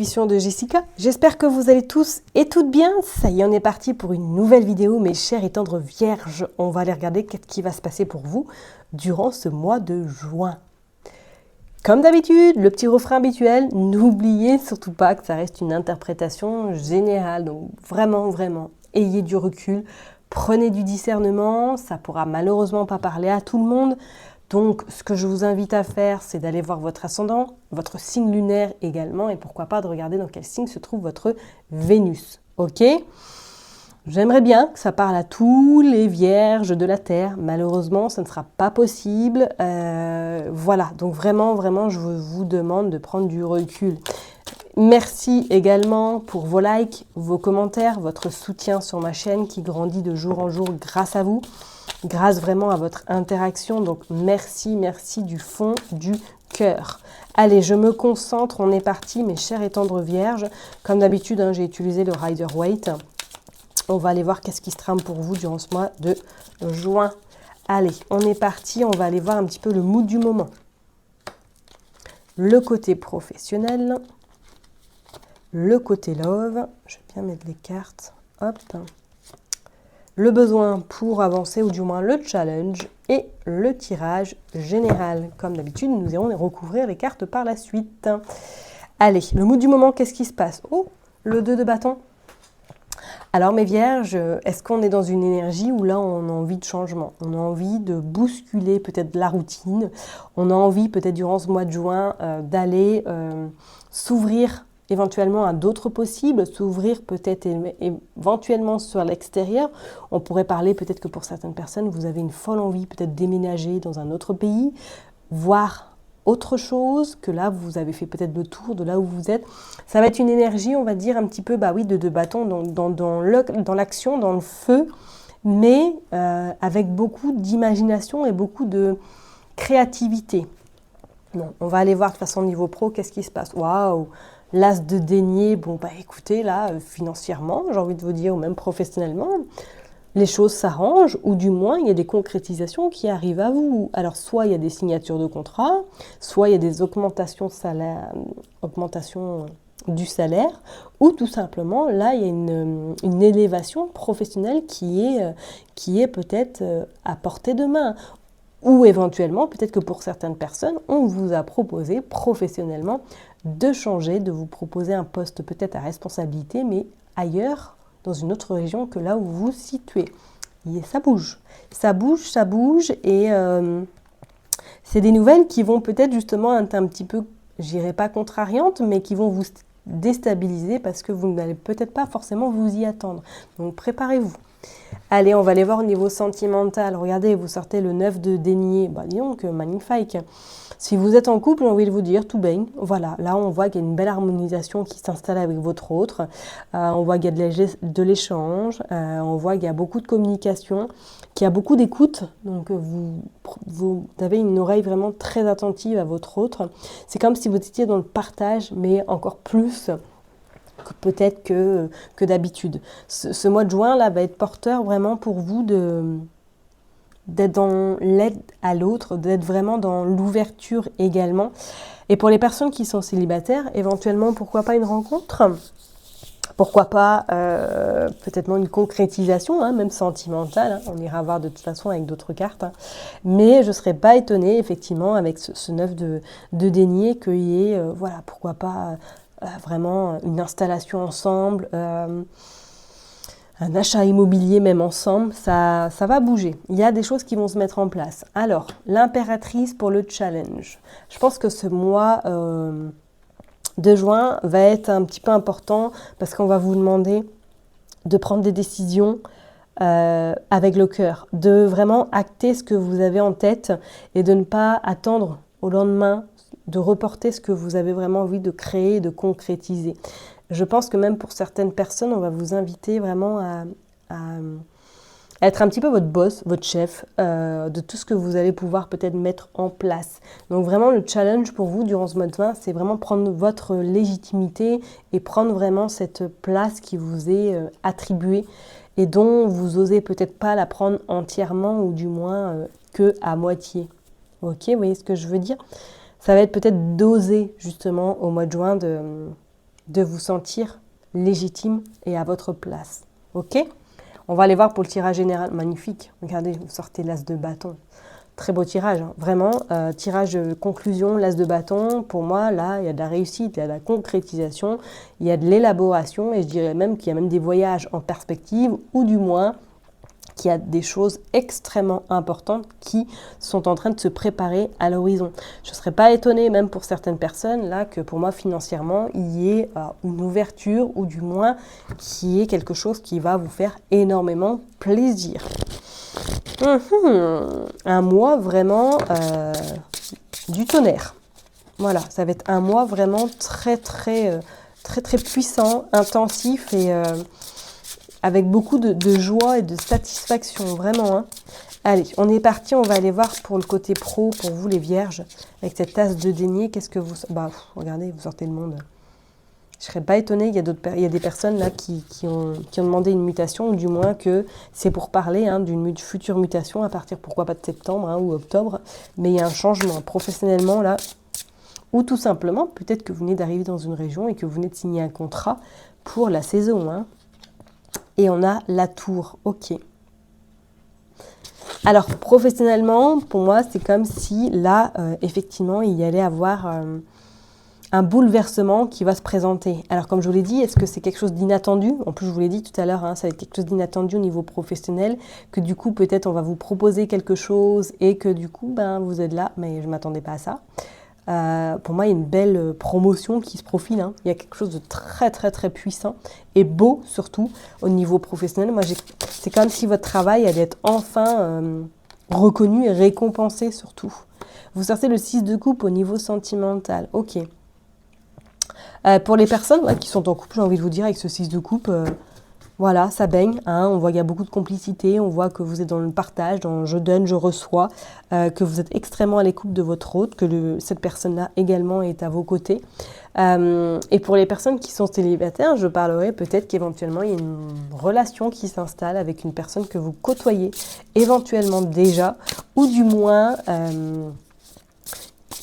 intuitions de Jessica. J'espère que vous allez tous et toutes bien. Ça y est, on est parti pour une nouvelle vidéo, mes chères et tendres vierges. On va aller regarder ce qui va se passer pour vous durant ce mois de juin. Comme d'habitude, le petit refrain habituel, n'oubliez surtout pas que ça reste une interprétation générale. Donc vraiment, ayez du recul, prenez du discernement. Ça pourra malheureusement pas parler à tout le monde. Donc, ce que je vous invite à faire, c'est d'aller voir votre ascendant, votre signe lunaire également, et pourquoi pas de regarder dans quel signe se trouve votre Vénus. Ok? J'aimerais bien que ça parle à tous les vierges de la Terre. Malheureusement, ça ne sera pas possible. Voilà, donc vraiment, je vous demande de prendre du recul. Merci également pour vos likes, vos commentaires, votre soutien sur ma chaîne qui grandit de jour en jour grâce à vous. Grâce vraiment à votre interaction, donc merci du fond du cœur. Allez, je me concentre, on est parti, mes chères et tendres vierges. Comme d'habitude, hein, j'ai utilisé le Rider-Waite. On va aller voir qu'est-ce qui se trame pour vous durant ce mois de juin. Allez, on est parti, on va aller voir un petit peu le mood du moment. Le côté professionnel, le côté love. Je vais bien mettre les cartes. Hop. Le besoin pour avancer, ou du moins le challenge, et le tirage général. Comme d'habitude, nous irons recouvrir les cartes par la suite. Allez, le mood du moment, qu'est-ce qui se passe? Oh, le 2 de bâton. Alors mes vierges, est-ce qu'on est dans une énergie où là on a envie de changement? On a envie de bousculer peut-être la routine. On a envie peut-être durant ce mois de juin d'aller s'ouvrir éventuellement à d'autres possibles, s'ouvrir peut-être éventuellement sur l'extérieur. On pourrait parler peut-être que pour certaines personnes, vous avez une folle envie peut-être déménager dans un autre pays, voir autre chose, que là vous avez fait peut-être le tour de là où vous êtes. Ça va être une énergie, on va dire un petit peu, bah oui, de bâton dans l'action, dans le feu, mais avec beaucoup d'imagination et beaucoup de créativité. Bon, on va aller voir de façon niveau pro, qu'est-ce qui se passe. Waouh! L'as de denier, bon bah écoutez, là, financièrement, j'ai envie de vous dire, ou même professionnellement, les choses s'arrangent, ou du moins, il y a des concrétisations qui arrivent à vous. Alors, soit il y a des signatures de contrat, soit il y a des augmentations du salaire, ou tout simplement, là, il y a une élévation professionnelle qui est peut-être à portée de main. Ou éventuellement, peut-être que pour certaines personnes, on vous a proposé professionnellement de changer, de vous proposer un poste peut-être à responsabilité, mais ailleurs, dans une autre région que là où vous vous situez. Et ça bouge, et c'est des nouvelles qui vont peut-être justement être un petit peu, je dirais pas contrariantes, mais qui vont vous déstabiliser parce que vous n'allez peut-être pas forcément vous y attendre. Donc préparez-vous. Allez, on va aller voir au niveau sentimental. Regardez, vous sortez le 9 de denier. Bah, dis donc, magnifique. Si vous êtes en couple, j'ai envie de vous dire, tout baigne. Voilà, là, on voit qu'il y a une belle harmonisation qui s'installe avec votre autre. On voit qu'il y a de l'échange. On voit qu'il y a beaucoup de communication, qu'il y a beaucoup d'écoute. Donc, vous avez une oreille vraiment très attentive à votre autre. C'est comme si vous étiez dans le partage, mais encore plus peut-être que d'habitude. Ce mois de juin là va être porteur vraiment pour vous d'être dans l'aide à l'autre, d'être vraiment dans l'ouverture également. Et pour les personnes qui sont célibataires, éventuellement, pourquoi pas une rencontre? Pourquoi pas peut-être une concrétisation, hein, même sentimentale, hein. On ira voir de toute façon avec d'autres cartes. Hein. Mais je ne serais pas étonnée, effectivement, avec ce 9 de denier, qu'il y ait, voilà, pourquoi pas vraiment une installation ensemble, un achat immobilier même ensemble, ça va bouger. Il y a des choses qui vont se mettre en place. Alors, l'impératrice pour le challenge. Je pense que ce mois de juin va être un petit peu important parce qu'on va vous demander de prendre des décisions avec le cœur, de vraiment acter ce que vous avez en tête et de ne pas attendre au lendemain, de reporter ce que vous avez vraiment envie de créer, de concrétiser. Je pense que même pour certaines personnes, on va vous inviter vraiment à être un petit peu votre boss, votre chef, de tout ce que vous allez pouvoir peut-être mettre en place. Donc vraiment, le challenge pour vous durant ce mois de juin, c'est vraiment prendre votre légitimité et prendre vraiment cette place qui vous est attribuée et dont vous osez peut-être pas la prendre entièrement ou du moins que à moitié. Ok, vous voyez ce que je veux dire? Ça va être peut-être d'oser justement au mois de juin de vous sentir légitime et à votre place. Ok? On va aller voir pour le tirage général. Magnifique. Regardez, vous sortez l'as de bâton. Très beau tirage, hein. Vraiment. Tirage conclusion, l'as de bâton. Pour moi, là, il y a de la réussite, il y a de la concrétisation, il y a de l'élaboration et je dirais même qu'il y a même des voyages en perspective ou du moins qu'il y a des choses extrêmement importantes qui sont en train de se préparer à l'horizon. Je ne serais pas étonnée, même pour certaines personnes, là, que pour moi, financièrement, il y ait une ouverture ou du moins qu'il y ait quelque chose qui va vous faire énormément plaisir. Un mois vraiment du tonnerre. Voilà, ça va être un mois vraiment très puissant, intensif et avec beaucoup de joie et de satisfaction, vraiment. Hein. Allez, on est parti, on va aller voir pour le côté pro, pour vous les vierges, avec cette tasse de denier, qu'est-ce que vous... regardez, vous sortez le monde. Je ne serais pas étonnée, il y a des personnes là qui ont demandé une mutation, ou du moins que c'est pour parler d'une future mutation, à partir, pourquoi pas de septembre ou octobre, mais il y a un changement professionnellement là, ou tout simplement, peut-être que vous venez d'arriver dans une région et que vous venez de signer un contrat pour la saison. Hein. Et on a la tour, ok. Alors, professionnellement, pour moi, c'est comme si, là, effectivement, il y allait avoir un bouleversement qui va se présenter. Alors, comme je vous l'ai dit, est-ce que c'est quelque chose d'inattendu? En plus, je vous l'ai dit tout à l'heure, ça va être quelque chose d'inattendu au niveau professionnel, que du coup, peut-être, on va vous proposer quelque chose et que du coup, vous êtes là, mais je ne m'attendais pas à ça. Pour moi, il y a une belle promotion qui se profile. Hein. Il y a quelque chose de très puissant et beau, surtout, au niveau professionnel. Moi, c'est comme si votre travail allait être enfin reconnu et récompensé, surtout. Vous sortez le 6 de coupe au niveau sentimental. Ok. Pour les personnes qui sont en couple, j'ai envie de vous dire, avec ce 6 de coupe, voilà, ça baigne, hein, on voit qu'il y a beaucoup de complicité, on voit que vous êtes dans le partage, dans je donne, je reçois, que vous êtes extrêmement à l'écoute de votre hôte, que cette personne-là également est à vos côtés. Et pour les personnes qui sont célibataires, je parlerai peut-être qu'éventuellement il y a une relation qui s'installe avec une personne que vous côtoyez éventuellement déjà, ou du moins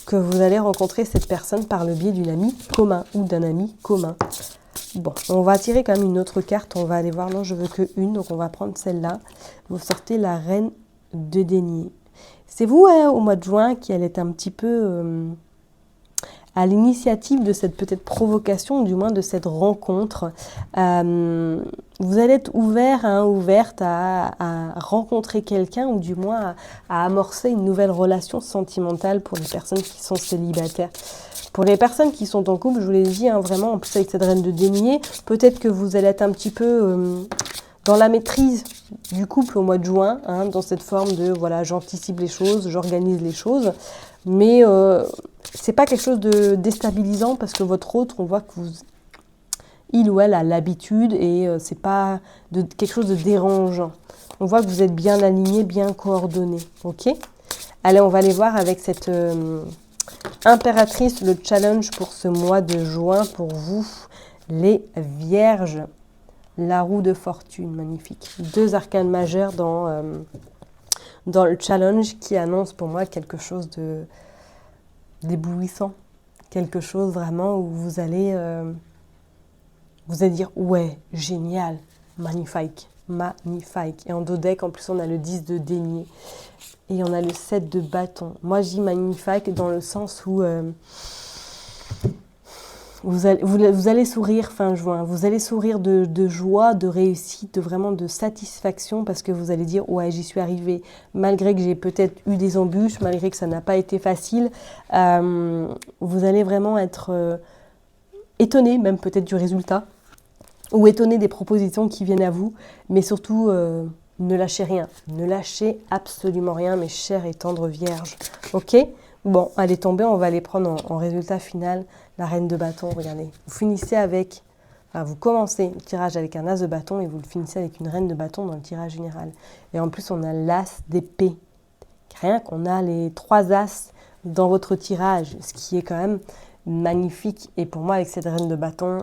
que vous allez rencontrer cette personne par le biais d'une amie commun ou d'un ami commun. Bon, on va tirer quand même une autre carte, on va aller voir, non je veux que une, donc on va prendre celle-là. Vous sortez la reine de denier. C'est vous, au mois de juin, qui allez être un petit peu à l'initiative de cette peut-être provocation, ou du moins de cette rencontre. Vous allez être ouvert, ouverte à rencontrer quelqu'un, ou du moins à amorcer une nouvelle relation sentimentale pour les personnes qui sont célibataires. Pour les personnes qui sont en couple, je vous l'ai dit, vraiment, en plus avec cette reine de denier, peut-être que vous allez être un petit peu dans la maîtrise du couple au mois de juin, dans cette forme de, voilà, j'anticipe les choses, j'organise les choses, mais c'est pas quelque chose de déstabilisant parce que votre autre, on voit que il ou elle a l'habitude et c'est pas quelque chose de dérangeant. On voit que vous êtes bien aligné, bien coordonné, ok? Allez, on va aller voir avec cette... impératrice, le challenge pour ce mois de juin pour vous, les vierges. La roue de fortune, magnifique. 2 arcanes majeures dans le challenge qui annonce pour moi quelque chose d'éblouissant. Quelque chose vraiment où vous allez dire ouais, génial, magnifique. Et en dos deck, en plus, on a le 10 de denier. Et on a le 7 de bâton. Moi, je dis magnifique dans le sens où vous allez sourire fin juin. Vous allez sourire de joie, de réussite, vraiment de satisfaction parce que vous allez dire « Ouais, j'y suis arrivée ». Malgré que j'ai peut-être eu des embûches, malgré que ça n'a pas été facile, vous allez vraiment être étonné, même peut-être du résultat, ou étonné des propositions qui viennent à vous, mais surtout... ne lâchez rien, ne lâchez absolument rien, mes chères et tendres vierges. Ok? Bon, elle est tombée, on va aller prendre en résultat final la reine de bâton. Regardez, vous finissez avec, vous commencez le tirage avec un as de bâton et vous le finissez avec une reine de bâton dans le tirage général. Et en plus, on a l'as d'épée. Rien qu'on a les 3 as dans votre tirage, ce qui est quand même magnifique. Et pour moi, avec cette reine de bâton,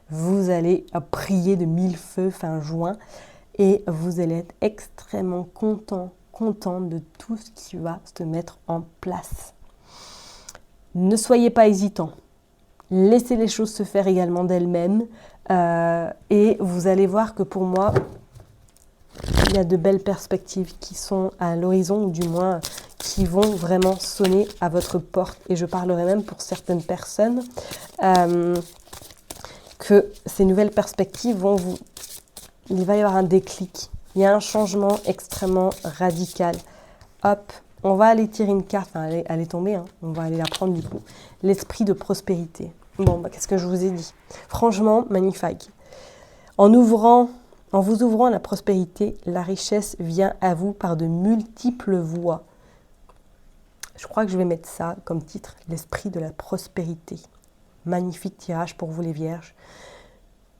vous allez prier de 1000 feux fin juin. Et vous allez être extrêmement contente de tout ce qui va se mettre en place. Ne soyez pas hésitant. Laissez les choses se faire également d'elles-mêmes. Et vous allez voir que pour moi, il y a de belles perspectives qui sont à l'horizon, ou du moins qui vont vraiment sonner à votre porte. Et je parlerai même pour certaines personnes que ces nouvelles perspectives vont vous... Il va y avoir un déclic. Il y a un changement extrêmement radical. Hop, on va aller tirer une carte. Enfin, elle est tombée, hein. On va aller la prendre du coup. L'esprit de prospérité. Bon, qu'est-ce que je vous ai dit? Franchement, magnifique. En vous ouvrant à la prospérité, la richesse vient à vous par de multiples voies. Je crois que je vais mettre ça comme titre, l'esprit de la prospérité. Magnifique tirage pour vous les vierges.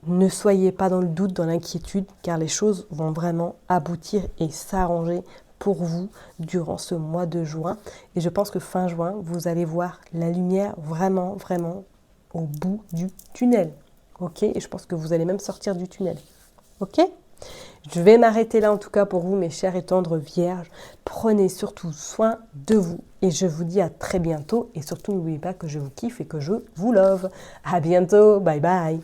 Ne soyez pas dans le doute, dans l'inquiétude, car les choses vont vraiment aboutir et s'arranger pour vous durant ce mois de juin. Et je pense que fin juin, vous allez voir la lumière vraiment, vraiment au bout du tunnel. Ok? Et je pense que vous allez même sortir du tunnel. Ok? Je vais m'arrêter là en tout cas pour vous, mes chers et tendres vierges. Prenez surtout soin de vous. Et je vous dis à très bientôt. Et surtout, n'oubliez pas que je vous kiffe et que je vous love. À bientôt. Bye bye.